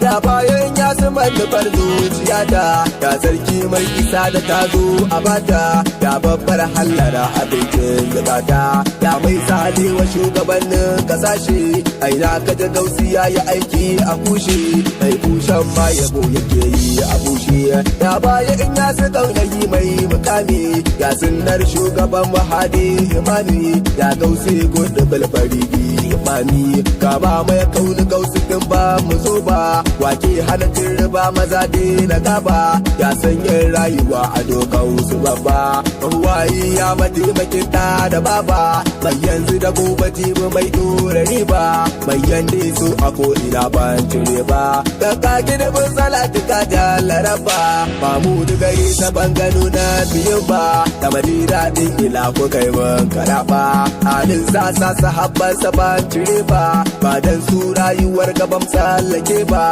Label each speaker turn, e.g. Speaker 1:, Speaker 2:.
Speaker 1: ya bayan ya su manufar zuciyata ya sarki mai isa da tazo a bata ya babbar hallara abincin zubata ya mai salewa shugabannin kasashe aina ka ji gausi ya yi aiki a kushe mai bushen ma yabo yake yi a bushe ya baya in ya su kaunayi mai mukami ya sunnar shugaban mahadi imani ya gausi gudu balbari imani ka ba mai kauni gausi din ba mu zo ba wake halatin riba maza na gaba ya sanya rayuwa a dokan su babba ruwayi ya mataimakin da baba mai yanzu da gobe jibi mai dora riba mai yande su a ko ina ban cire ba da ka gidan salatu ka da laraba ba mu daga yi ta bangano na biyu ba da madina din ila ko kai mun karaba halin sa sahabban sa ban cire ba dan su rayuwar gaban sallake ba